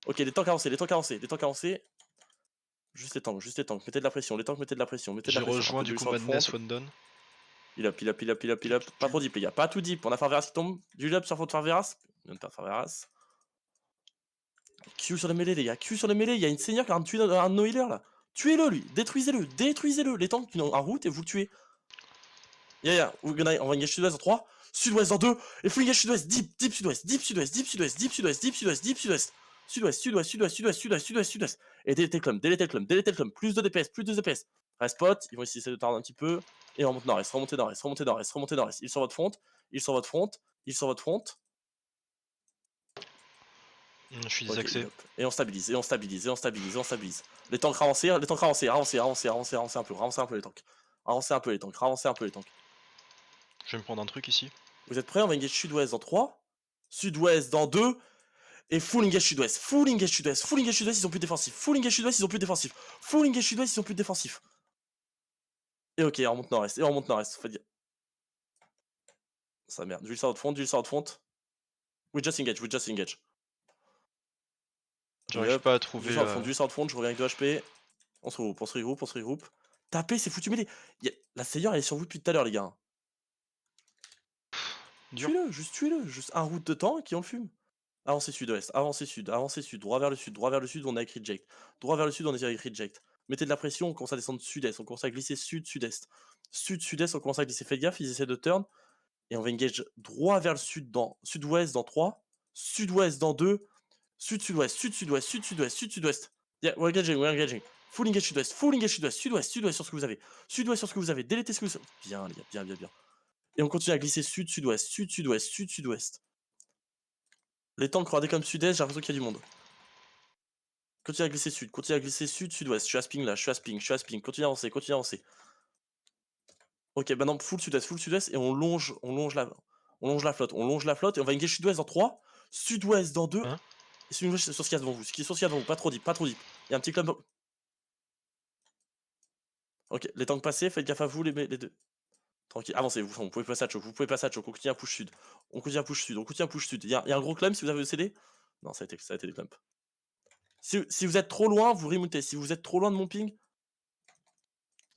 Ok, les tanks avancés, les tanks avancés, les tanks avancés. Juste les tanks, mettez de la pression, les tanks, mettez de la pression, mettez de J'ai la pression. Un rejoint peu de du huile coup sur le front. Madness One Down. Il up, il up, il up, il up, il up. Pas trop deep, les gars, pas tout deep. On a Farveras qui tombe. Du up sur votre Farveras. On vient de perdre Farveras. Q sur les mêlées, les gars, Q sur les mêlées. Il y a une seigneur qui a tué un no healer là. Tuez-le, lui, détruisez-le, détruisez-le. Les tanks en route et vous le tuez. On va engage sud-ouest en 3, sud-ouest en 2, et full engage sud-ouest, deep, deep sud-ouest, deep sud-ouest, deep sud-ouest, deep sud-ouest, deep sud-ouest, deep sud-ouest, sud-ouest, sud-ouest, sud-ouest, sud-ouest, sud-ouest, sud-ouest, sud-ouest. Et délétez le clum, plus de DPS, plus de DPS. Reste spot, ils vont essayer de tarder un petit peu, et remonte nord-est, remontez nord-est, remontez nord-est, remontez nord-est. Ils sur votre front, ils sur votre front, ils sur votre front. Je suis Ok, désaxé. et on stabilise, et on stabilise, et on stabilise, et on stabilise. Les tanks avancés, avancez, avancez un peu les tanks. Avancez un peu les tanks, avancez un peu les tanks. Je vais me prendre un truc ici. Vous êtes prêts? On va engage sud-ouest dans 3, sud-ouest dans 2, et full engage sud-ouest. Full engage sud-ouest. Full engage sud-ouest, ils sont plus défensifs. Full engage sud-ouest, ils sont plus défensifs. Full engage sud-ouest, ils sont plus défensifs. Et ok, on remonte nord-est. Et on remonte nord-est. Faites gaffe. Ça merde. Jules sort de front, Jules sort de front. We just engage, we just engage. J'arrive Yup. pas à Jules trouver. sort de front, Jules sort de front. Je reviens avec 2 HP. On se regroupe, on se regroupe, on se regroupe. Tapez, c'est foutu mêlée. La Seigneur, elle est sur vous depuis tout à l'heure, les gars. Dur. Tuez-le, juste tuez-le. Juste un route de temps et qui on le fume. Avancez sud-ouest, avancez sud, droit vers le sud, droit vers le sud, on est avec reject. Droit vers le sud, on est avec reject. Mettez de la pression, on commence à descendre sud-est, on commence à glisser sud-sud-est. Sud-sud-est, on commence à glisser, faites gaffe, ils essaient de turn. Et on va engage droit vers le sud dans sud-ouest dans 3, sud-ouest dans 2, sud-sud-ouest, sud-sud-ouest, sud-sud-ouest, sud-sud-ouest. Yeah, we're engaging, we're engaging. Full engage sud-ouest, full engage sud-ouest, sud-ouest, sud-ouest sur ce que vous avez. Sud-ouest sur ce que vous avez, délétez ce que vous avez. Bien les gars, bien, bien, bien. Et on continue à glisser sud-sud-ouest, sud-sud-ouest, sud-sud-ouest. Les tanks regardez comme sud-est, j'ai l'impression qu'il y a du monde. Continue à glisser sud, continue à glisser sud, sud-ouest. Je suis à sping là, je suis à sping, je suis à sping. Continue à avancer, continue à avancer. Ok, maintenant full sud-est et on longe la flotte. On longe la flotte et on va engage sud-ouest dans 3, sud-ouest dans 2. Hein? Et sud-ouest sur ce qu'il y a devant vous, sur ce qu'il y a devant vous, pas trop deep, pas trop deep. Il y a un petit club. Ok, les tanks passés, faites gaffe à vous les deux. Tranquille, avancez, vous pouvez passer à choc, vous pouvez passer à choc, on continue à push sud. On continue à push sud, on continue à push sud. Il y a un gros clump si vous avez le CD. Non, ça a été des clumps. Si vous êtes trop loin, vous remoutez. Si vous êtes trop loin de mon ping,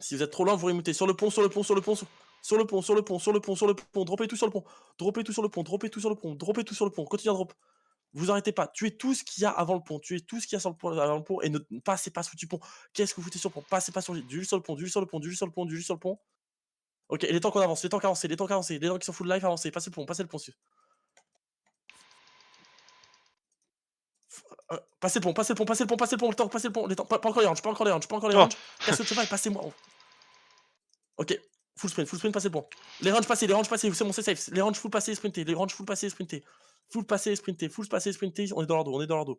si vous êtes trop loin, vous remoutez. Sur le pont, sur le pont, sur le pont, sur le pont, sur le pont, sur le pont, sur le pont. Droppez tout sur le pont. Droppez tout sur le pont, droppez tout sur le pont, droppez tout sur le pont. Continuez à drop. Vous arrêtez pas. Tuez tout ce qu'il y a avant le pont. Tuez tout ce qu'il y a sur le pont, avant le pont. Et ne passez pas sous du pont. Qu'est-ce que vous foutez sur le pont? Passez pas sur du sur le pont, du sur le pont, du sur le pont, du sur le pont. Ok, et les temps qu'on avance, les temps qui avancent, les temps qui avancent, les temps qui sont full life, avancez. Passez le pont, passez le pont. Passez le pont, passez le pont, passez le pont, passez le pont, le temps, passez le pont, les temps. Pas encore les ranges, pas encore les ranges, pas encore les Oh. ranges. Casse le cheval, passez-moi. Ok, full sprint, passez le pont. Les ranges passés, c'est bon, c'est safe. Les ranges full passés, sprinter. Les ranges full passés, sprinter. Full passé, sprinter, full passé, sprinter. On est dans leur dos, on est dans leur dos.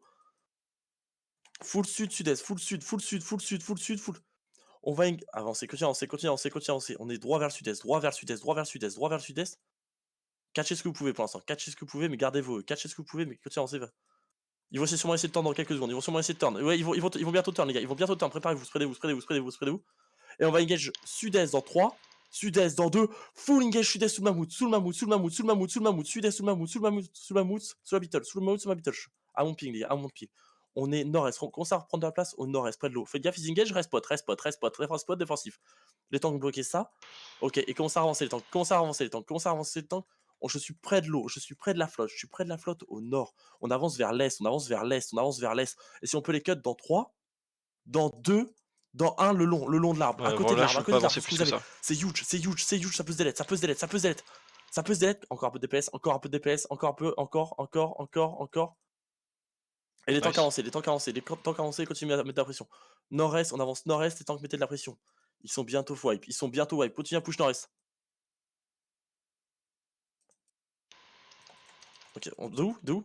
Full sud, sud-est, full sud, full sud, full sud, full sud, full. On va avancer, continue à avancer, continue à avancer, continue à avancer. On est droit vers le sud-est, droit vers le sud-est, droit vers le sud-est, droit vers le sud-est. Catchez ce que vous pouvez pour l'instant, catchez ce que vous pouvez, mais gardez vos. Catchez ce que vous pouvez, mais continuez à avancer. Ils vont sûrement essayer de turn dans quelques secondes. Ils vont sûrement essayer de turn. Ouais, ils vont bientôt turn, les gars. Ils vont bientôt turn. Préparez-vous, spreadez-vous. Et on va engage sud-est dans 3, sud-est dans 2, full engage sud-est sous le mammouth, sud-est sous le mammouth, sous la beetle, sous ma beetle. À mon ping, les gars, à mon ping. On est nord-est, on commence à reprendre de la place au nord-est, près de l'eau. Faites gaffe, ils engage, reste spot, défensif. Les tanks bloquez ça. Ok, et commence à avancer les tanks, Je suis près de l'eau, je suis près de la flotte, au nord. On avance vers l'est, Et si on peut les cut dans 3, dans 2, dans 1, le long de l'arbre, à Ouais, côté de voilà, je l'arbre, peux pas avancer sur ce que plus vous que avez. ça. C'est huge, ça peut se delete, encore un peu de DPS, encore. Et les tanks Nice. avancés, continuez à mettre de la pression. Nord-est, on avance nord-est, les tanks mettez de la pression. Ils sont bientôt wipe, continuez à push nord-est. Ok, de où?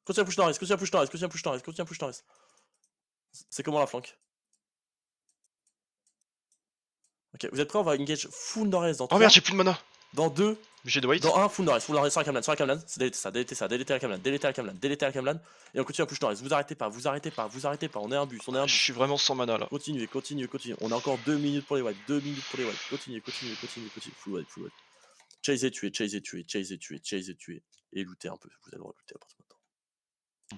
Continue à push nord-est. C'est comment la flanque? Ok, vous êtes prêts? On va engage full nord-est dans Oh merde, j'ai 3, plus de mana. dans 2, J'ai de white. dans 1, full nord-est sur la Camelan. C'est déléter la Camelan. Et on continue à push nord-est. Vous arrêtez pas. On est un bus, Je suis vraiment sans mana là. Continuez. On a encore 2 minutes pour les wipes. Continuez. Full wipe. Chase et tuer. Et looter un peu. Vous avez le droit de looter à partir de maintenant.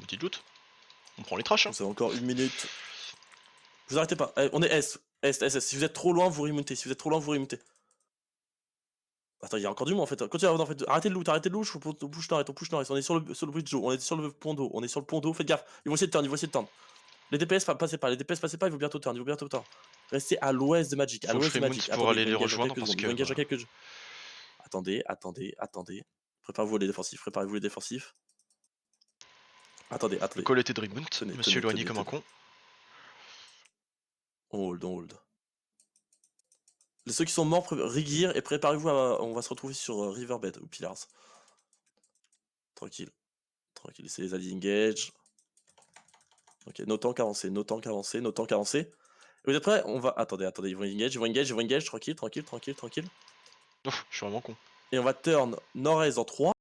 petite loot. On prend les trash. Hein. C'est encore 1 minute. Vous arrêtez pas. Allez, on est S. S. Si vous êtes trop loin, vous remontez. Si vous êtes trop loin, vous remontez. Attends, il y a encore du monde en fait. Continuez en fait. Arrêtez de loot, on push nord, on est sur le bridge d'eau, on est sur le pont d'eau, faites gaffe. Ils vont essayer de turn, Les DPS passez pas, ils vont bientôt turn, Restez à l'ouest de Magic, Faut que je remonte pour aller les rejoindre parce que... Ils vont engager quelques... Attendez. Préparez-vous les défensifs, Attendez. Le call était de remote, monsieur éloigné comme un con. On hold. Ceux qui sont morts, regear et préparez-vous à... On va se retrouver sur Riverbed ou Pillars. Tranquille, laissez les alliés engage. Ok, nos tanks avancés. Vous êtes prêts? On va... Attendez, ils vont engage, tranquille. Ouf, je suis vraiment con. Et on va turn nord-est en 3.